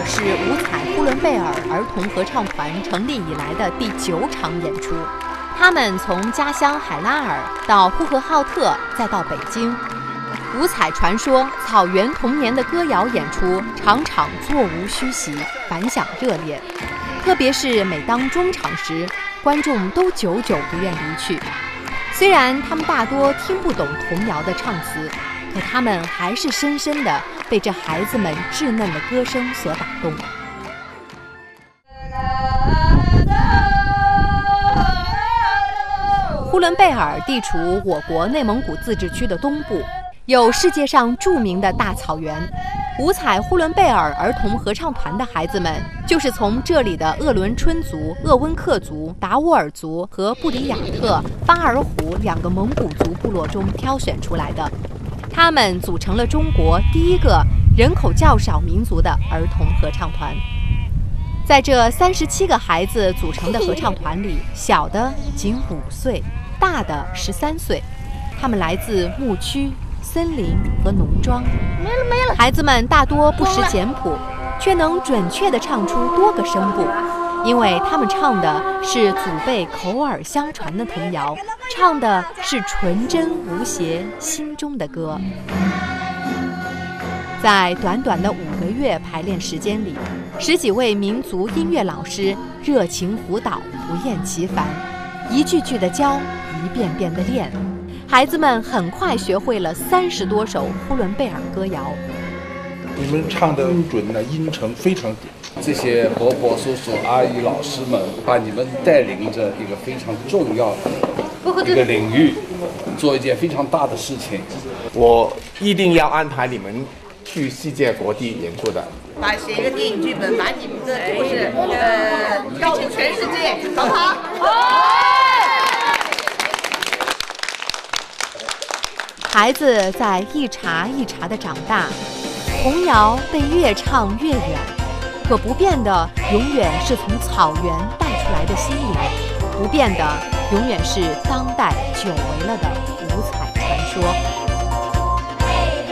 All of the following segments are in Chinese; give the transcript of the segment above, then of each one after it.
是五彩呼伦贝尔儿童合唱团成立以来的第9场演出。他们从家乡海拉尔到呼和浩特，再到北京。五彩传说、草原童年的歌谣演出场场座无虚席，反响热烈。特别是每当中场时，观众都久久不愿离去。虽然他们大多听不懂童谣的唱词，可他们还是深深地被这孩子们稚嫩的歌声所打动。呼伦贝尔地处我国内蒙古自治区的东部，有世界上著名的大草原。五彩呼伦贝尔儿童合唱团的孩子们就是从这里的鄂伦春族、鄂温克族、达斡尔族和布里亚特、巴尔虎2个蒙古族部落中挑选出来的。他们组成了中国第一个人口较少民族的儿童合唱团。在这37个孩子组成的合唱团里，小的仅5岁，大的13岁。他们来自牧区、森林和农庄。孩子们大多不识简谱，却能准确地唱出多个声部，因为他们唱的是祖辈口耳相传的童谣，唱的是纯真无邪心中的歌。在短短的5个月排练时间里，10几位民族音乐老师热情辅导，不厌其烦，一句句地教，一遍遍地练。孩子们很快学会了30多首呼伦贝尔歌谣。你们唱得准的，音程非常准。这些伯伯、叔叔、阿姨、老师们把你们带领着一个非常重要的一个领域，做一件非常大的事情。我一定要安排你们去世界各地演出的。写一个电影剧本，把你们的故事告诉全世界，好不好？孩子在一茬一茬地长大，童谣被越唱越远，可不变的永远是从草原带出来的心灵，不变的永远是当代久违了的五彩传说。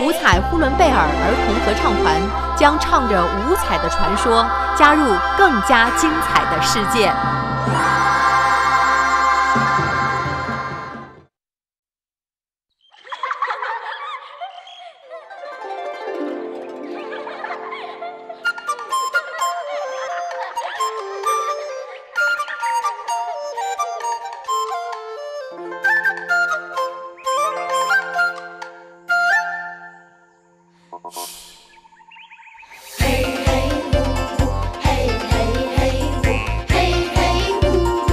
五彩呼伦贝尔儿童合唱团将唱着五彩的传说，加入更加精彩的世界。嘿嘿呜呜，嘿嘿嘿呜，嘿嘿呜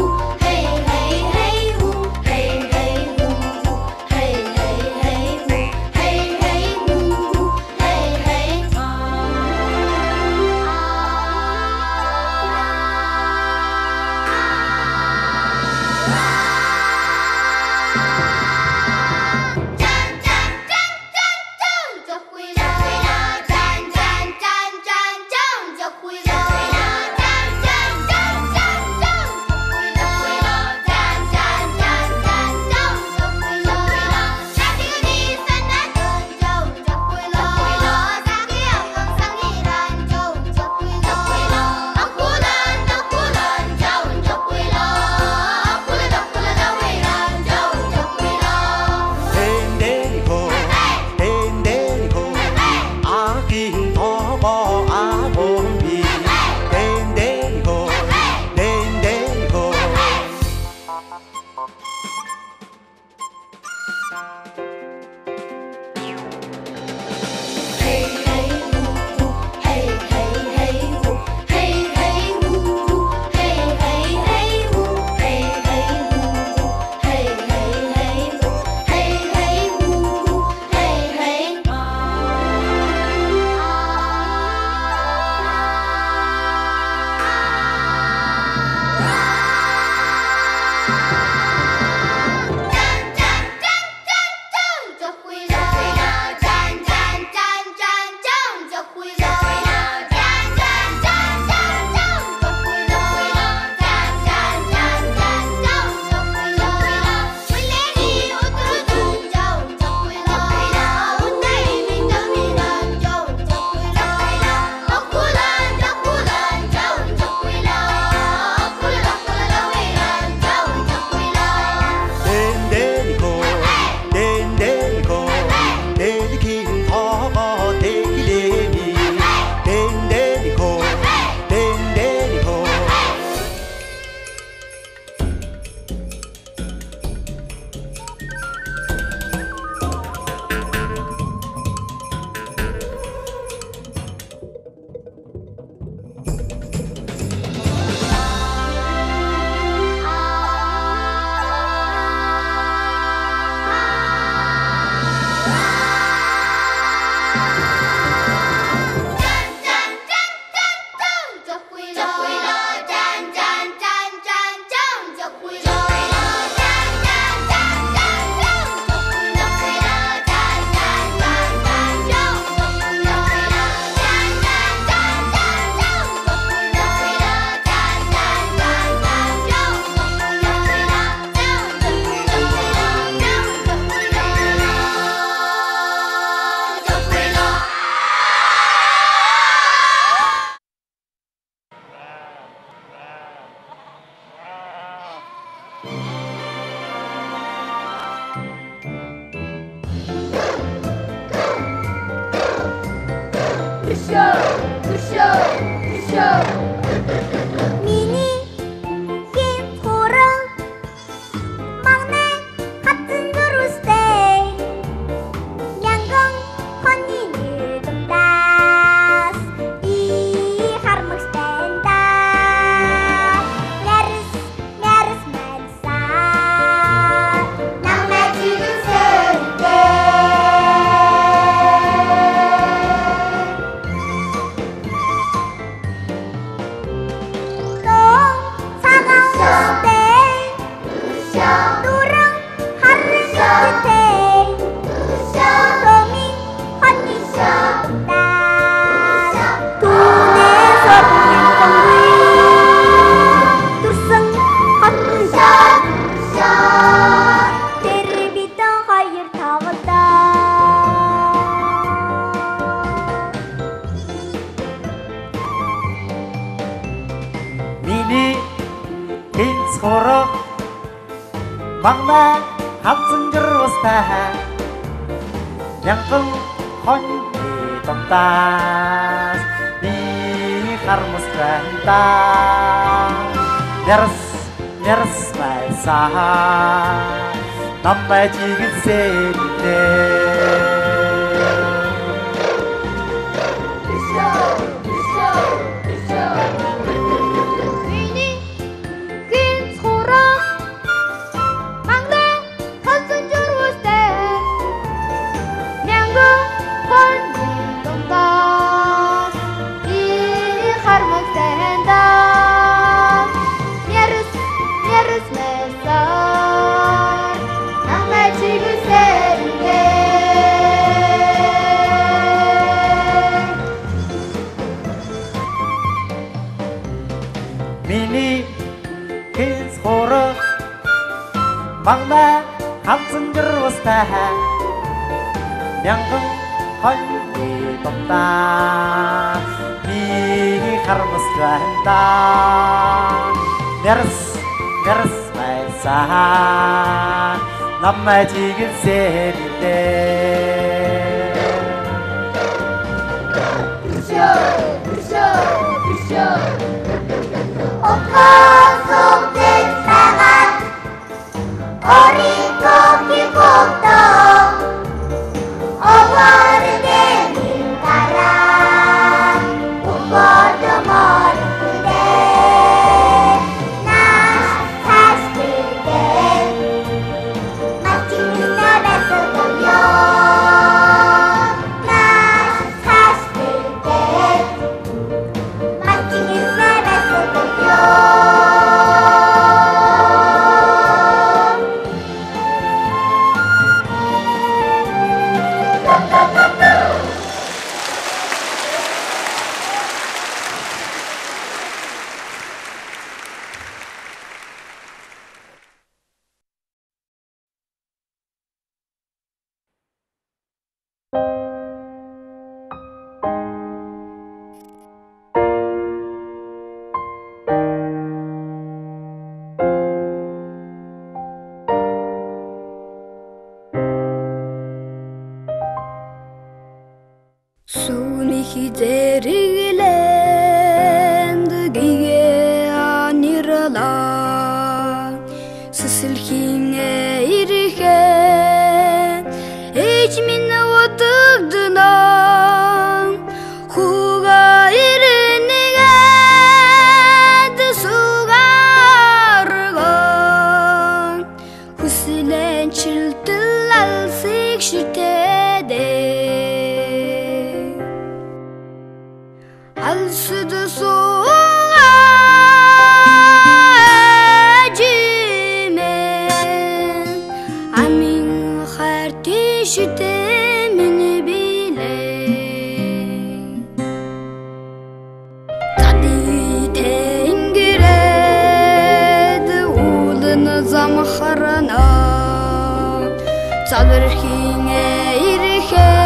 Zaberhinge irhe